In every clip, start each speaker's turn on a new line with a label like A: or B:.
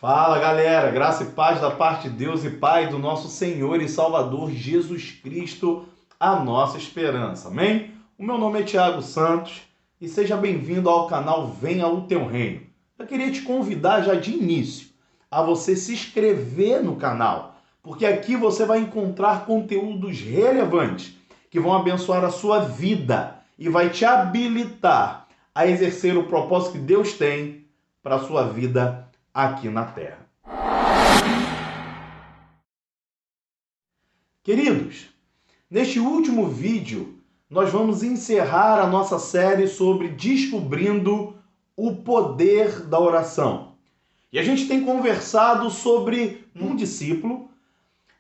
A: Fala galera, graça e paz da parte de Deus e Pai do nosso Senhor e Salvador Jesus Cristo, a nossa esperança, amém? O meu nome é Thiago Santos e seja bem-vindo ao canal Venha o Teu Reino. Eu queria te convidar já de início a você se inscrever no canal, porque aqui você vai encontrar conteúdos relevantes que vão abençoar a sua vida e vai te habilitar a exercer o propósito que Deus tem para a sua vida aqui na Terra. Queridos, neste último vídeo, nós vamos encerrar a nossa série sobre descobrindo o poder da oração. E a gente tem conversado sobre um discípulo,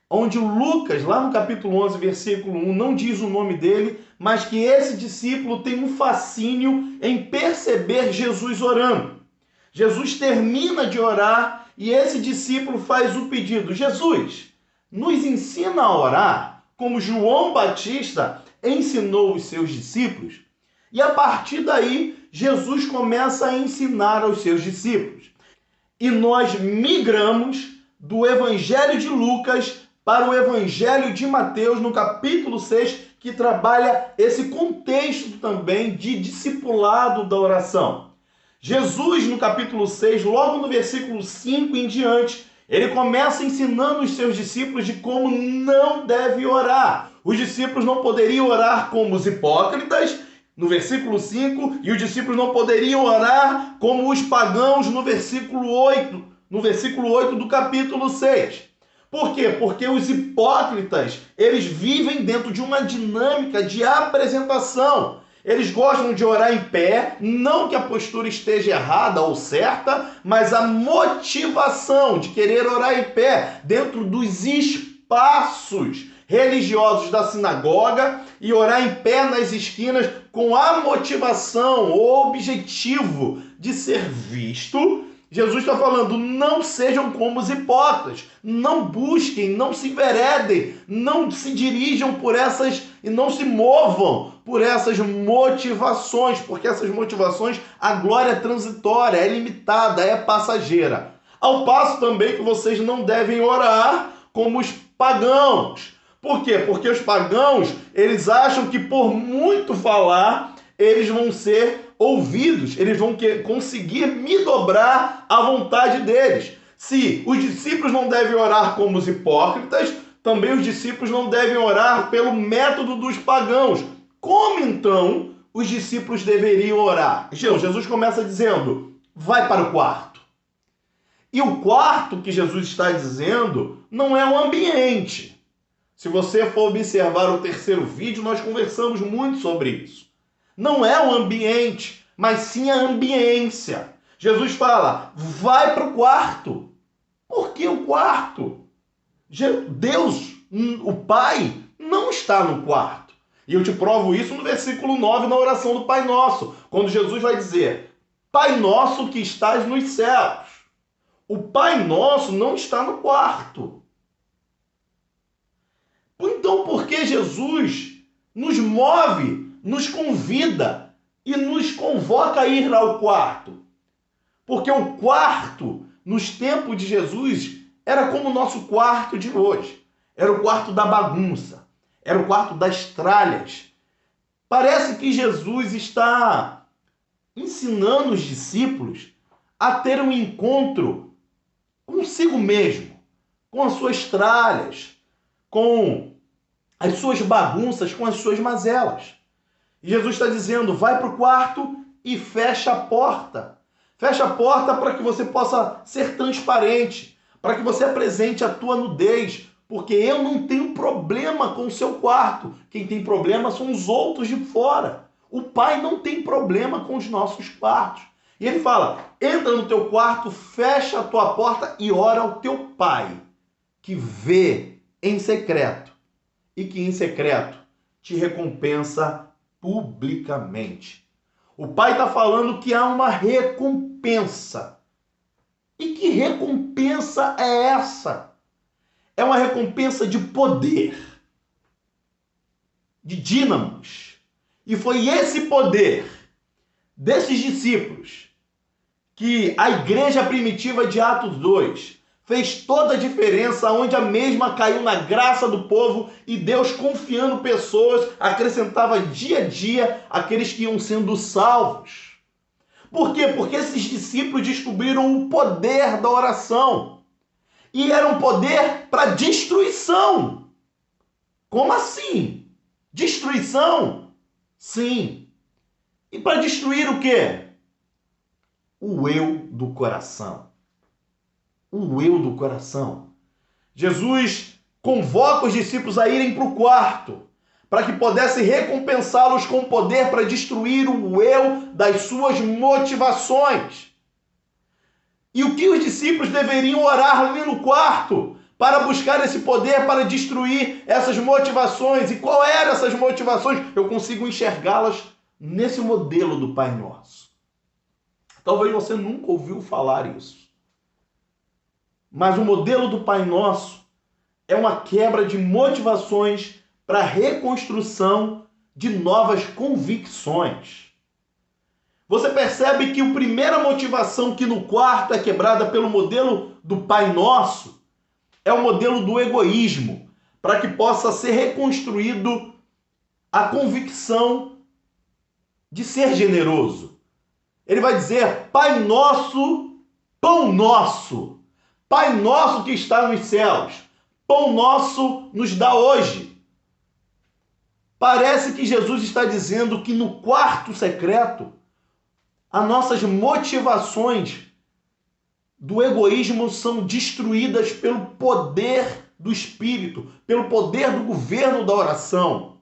A: onde o Lucas, lá no capítulo 11, versículo 1, não diz o nome dele, mas que esse discípulo tem um fascínio em perceber Jesus orando. Jesus termina de orar e esse discípulo faz o pedido: Jesus, nos ensina a orar como João Batista ensinou os seus discípulos. E a partir daí, Jesus começa a ensinar aos seus discípulos. E nós migramos do Evangelho de Lucas para o Evangelho de Mateus, no capítulo 6, que trabalha esse contexto também de discipulado da oração. Jesus, no capítulo 6, logo no versículo 5 em diante, ele começa ensinando os seus discípulos de como não deve orar. Os discípulos não poderiam orar como os hipócritas, no versículo 5, e os discípulos não poderiam orar como os pagãos, no versículo 8 do capítulo 6. Por quê? Porque os hipócritas, eles vivem dentro de uma dinâmica de apresentação. Eles gostam de orar em pé, não que a postura esteja errada ou certa, mas a motivação de querer orar em pé dentro dos espaços religiosos da sinagoga e orar em pé nas esquinas com a motivação, o objetivo de ser visto. Jesus está falando, não sejam como os hipócritas, não busquem, não se enveredem, não se dirijam por essas e não se movam por essas motivações, porque essas motivações, a glória é transitória, é limitada, é passageira. Ao passo também que vocês não devem orar como os pagãos. Por quê? Porque os pagãos, eles acham que por muito falar, eles vão ser ouvidos, eles vão conseguir me dobrar à vontade deles. Se os discípulos não devem orar como os hipócritas, também os discípulos não devem orar pelo método dos pagãos. Como então os discípulos deveriam orar? Jesus começa dizendo, vai para o quarto. E o quarto que Jesus está dizendo não é o ambiente. Se você for observar o terceiro vídeo, nós conversamos muito sobre isso. Não é o ambiente, mas sim a ambiência. Jesus fala, vai para o quarto. Por que o quarto? Deus, o Pai, não está no quarto. E eu te provo isso no versículo 9, na oração do Pai Nosso, quando Jesus vai dizer, Pai Nosso que estás nos céus. O Pai Nosso não está no quarto. Então, por que Jesus nos move, nos convida e nos convoca a ir ao quarto? Porque o quarto, nos tempos de Jesus, era como o nosso quarto de hoje. Era o quarto da bagunça. Era o quarto das tralhas. Parece que Jesus está ensinando os discípulos a ter um encontro consigo mesmo, com as suas tralhas, com as suas bagunças, com as suas mazelas. E Jesus está dizendo, vai para o quarto e fecha a porta. Fecha a porta para que você possa ser transparente, para que você apresente a tua nudez, porque eu não tenho problema com o seu quarto. Quem tem problema são os outros de fora. O Pai não tem problema com os nossos quartos. E ele fala, entra no teu quarto, fecha a tua porta e ora ao teu Pai, que vê em secreto e que em secreto te recompensa publicamente. O Pai está falando que há uma recompensa. E que recompensa é essa? É uma recompensa de poder, de dínamos. E foi esse poder desses discípulos que a igreja primitiva de Atos 2 fez toda a diferença, onde a mesma caiu na graça do povo e Deus, confiando pessoas, acrescentava dia a dia aqueles que iam sendo salvos. Por quê? Porque esses discípulos descobriram o poder da oração. E era um poder para destruição. Como assim? Destruição? Sim. E para destruir o quê? O eu do coração. O eu do coração. Jesus convoca os discípulos a irem para o quarto, para que pudesse recompensá-los com poder para destruir o eu das suas motivações. E o que os discípulos deveriam orar ali no quarto para buscar esse poder para destruir essas motivações? E qual eram essas motivações? Eu consigo enxergá-las nesse modelo do Pai Nosso. Talvez você nunca ouviu falar isso. Mas o modelo do Pai Nosso é uma quebra de motivações para a reconstrução de novas convicções. Você percebe que a primeira motivação que no quarto é quebrada pelo modelo do Pai Nosso é o modelo do egoísmo, para que possa ser reconstruído a convicção de ser generoso. Ele vai dizer: Pai nosso, pão nosso. Pai nosso que está nos céus, pão nosso nos dá hoje. Parece que Jesus está dizendo que no quarto secreto, as nossas motivações do egoísmo são destruídas pelo poder do Espírito, pelo poder do governo da oração.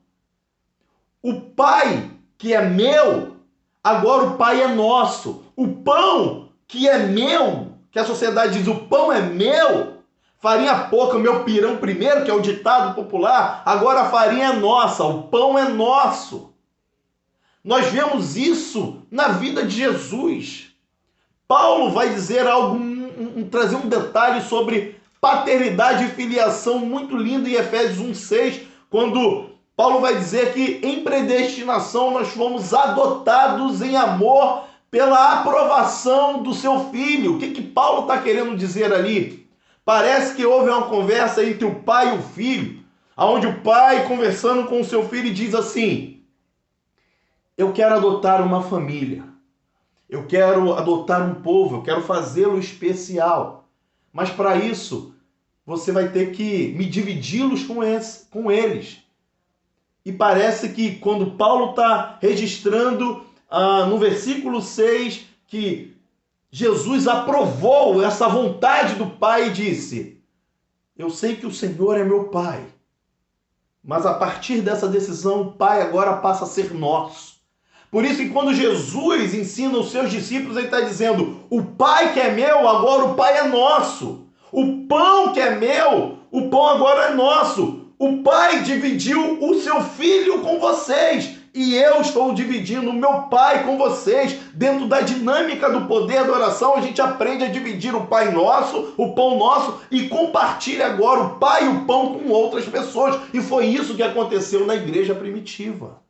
A: O Pai que é meu, agora o Pai é nosso. O pão que é meu, que a sociedade diz, o pão é meu, farinha pouca, o meu pirão primeiro, que é o ditado popular, agora a farinha é nossa, o pão é nosso. Nós vemos isso na vida de Jesus. Paulo vai dizer algo, trazer um detalhe sobre paternidade e filiação muito lindo em Efésios 1,6, quando Paulo vai dizer que em predestinação nós fomos adotados em amor pela aprovação do seu filho. O que Paulo está querendo dizer ali? Parece que houve uma conversa entre o pai e o filho, onde o pai, conversando com o seu filho, diz assim: eu quero adotar uma família, eu quero adotar um povo, eu quero fazê-lo especial, mas para isso você vai ter que me dividi-los com eles. E parece que quando Paulo está registrando no versículo 6 que Jesus aprovou essa vontade do Pai e disse: eu sei que o Senhor é meu Pai, mas a partir dessa decisão o Pai agora passa a ser nosso. Por isso que quando Jesus ensina os seus discípulos, ele está dizendo: o Pai que é meu, agora o Pai é nosso. O pão que é meu, o pão agora é nosso. O Pai dividiu o seu Filho com vocês e eu estou dividindo o meu Pai com vocês. Dentro da dinâmica do poder da oração, a gente aprende a dividir o Pai nosso, o pão nosso, e compartilha agora o Pai e o pão com outras pessoas. E foi isso que aconteceu na igreja primitiva.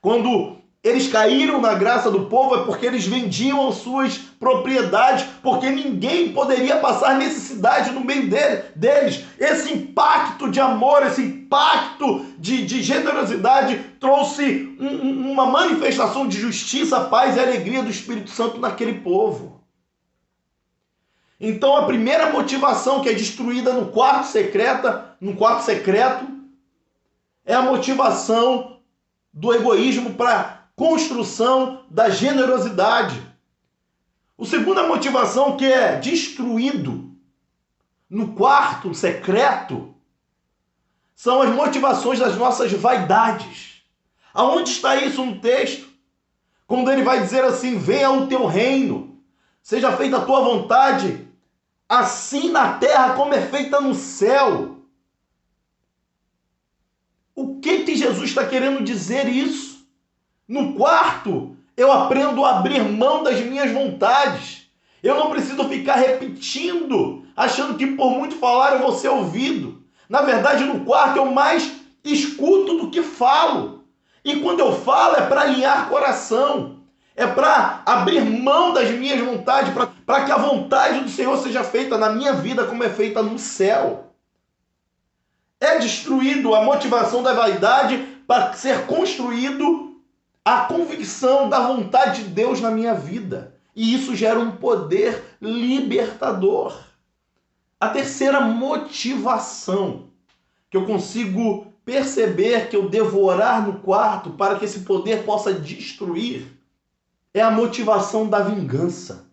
A: Quando eles caíram na graça do povo, é porque eles vendiam as suas propriedades, porque ninguém poderia passar necessidade no meio deles. Esse impacto de amor, esse impacto de generosidade trouxe uma manifestação de justiça, paz e alegria do Espírito Santo naquele povo. Então a primeira motivação que é destruída no quarto secreto é a motivação do egoísmo para construção da generosidade. A segunda motivação que é destruído no quarto secreto são as motivações das nossas vaidades. Aonde está isso no texto? Quando ele vai dizer assim: venha o teu reino, seja feita a tua vontade, assim na terra como é feita no céu. O que Jesus está querendo dizer isso? No quarto, eu aprendo a abrir mão das minhas vontades. Eu não preciso ficar repetindo, achando que por muito falar eu vou ser ouvido. Na verdade, no quarto eu mais escuto do que falo. E quando eu falo é para alinhar coração. É para abrir mão das minhas vontades, para que a vontade do Senhor seja feita na minha vida como é feita no céu. É destruído a motivação da vaidade para ser construído a convicção da vontade de Deus na minha vida. E isso gera um poder libertador. A terceira motivação que eu consigo perceber que eu devo orar no quarto para que esse poder possa destruir é a motivação da vingança,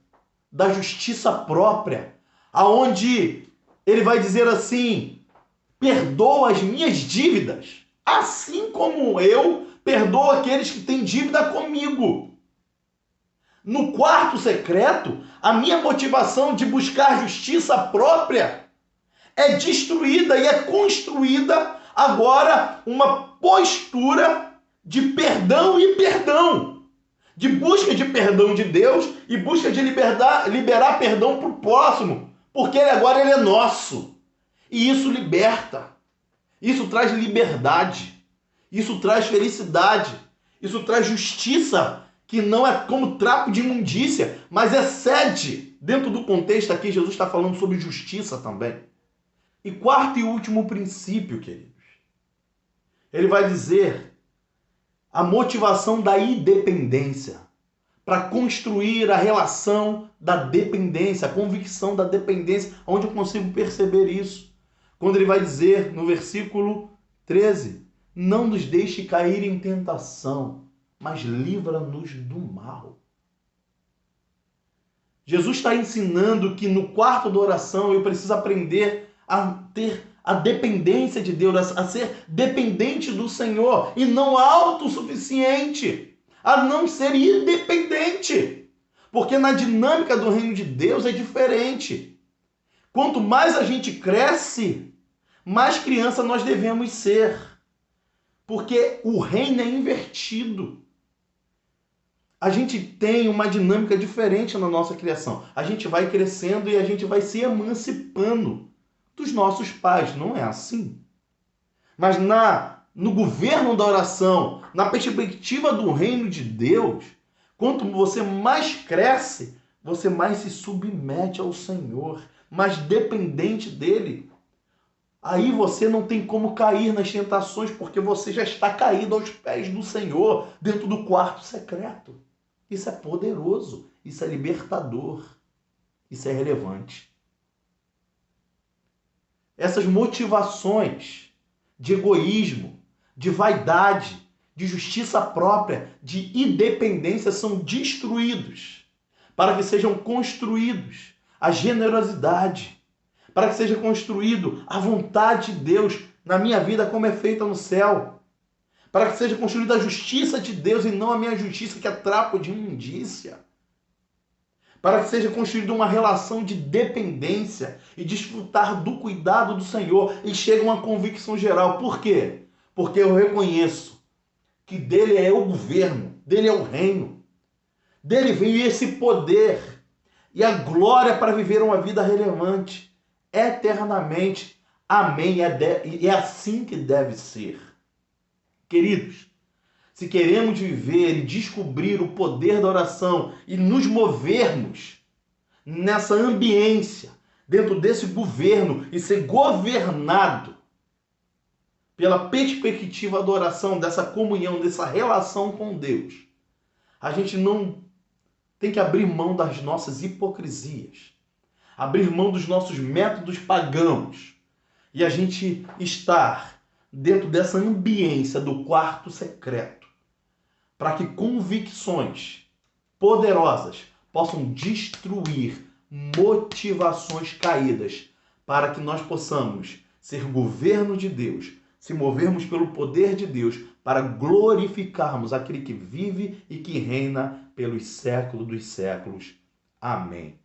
A: da justiça própria, aonde ele vai dizer assim: perdoa as minhas dívidas, assim como eu perdoo aqueles que têm dívida comigo. No quarto secreto, a minha motivação de buscar justiça própria é destruída e é construída agora uma postura de perdão e perdão, de busca de perdão de Deus e busca de liberar perdão para o próximo, porque agora ele é nosso. E isso liberta, isso traz liberdade, isso traz felicidade, isso traz justiça, que não é como trapo de imundícia, mas excede. Dentro do contexto aqui, Jesus está falando sobre justiça também. E quarto e último princípio, queridos, ele vai dizer a motivação da independência, para construir a relação da dependência, a convicção da dependência, onde eu consigo perceber isso. Quando ele vai dizer no versículo 13, não nos deixe cair em tentação, mas livra-nos do mal. Jesus está ensinando que no quarto da oração eu preciso aprender a ter a dependência de Deus, a ser dependente do Senhor e não autossuficiente, a não ser independente. Porque na dinâmica do reino de Deus é diferente. Quanto mais a gente cresce, mais criança nós devemos ser. Porque o reino é invertido. A gente tem uma dinâmica diferente na nossa criação. A gente vai crescendo e a gente vai se emancipando dos nossos pais. Não é assim. Mas no governo da oração, na perspectiva do reino de Deus, quanto você mais cresce, você mais se submete ao Senhor, mais dependente dele. Aí você não tem como cair nas tentações, porque você já está caído aos pés do Senhor, dentro do quarto secreto. Isso é poderoso, isso é libertador, isso é relevante. Essas motivações de egoísmo, de vaidade, de justiça própria, de independência são destruídos para que sejam construídos a generosidade, para que seja construído a vontade de Deus na minha vida como é feita no céu. Para que seja construída a justiça de Deus e não a minha justiça, que é trapo de imundícia. Para que seja construída uma relação de dependência e desfrutar do cuidado do Senhor. E chega uma convicção geral. Por quê? Porque eu reconheço que dele é o governo, dele é o reino. Dele vem esse poder e a glória para viver uma vida relevante eternamente. Amém. É assim que deve ser. Queridos, se queremos viver e descobrir o poder da oração e nos movermos nessa ambiência, dentro desse governo e ser governado pela perspectiva da oração, dessa comunhão, dessa relação com Deus, a gente não tem que abrir mão das nossas hipocrisias, abrir mão dos nossos métodos pagãos e a gente estar dentro dessa ambiência do quarto secreto, para que convicções poderosas possam destruir motivações caídas, para que nós possamos ser governo de Deus, se movermos pelo poder de Deus, para glorificarmos aquele que vive e que reina pelos séculos dos séculos. Amém.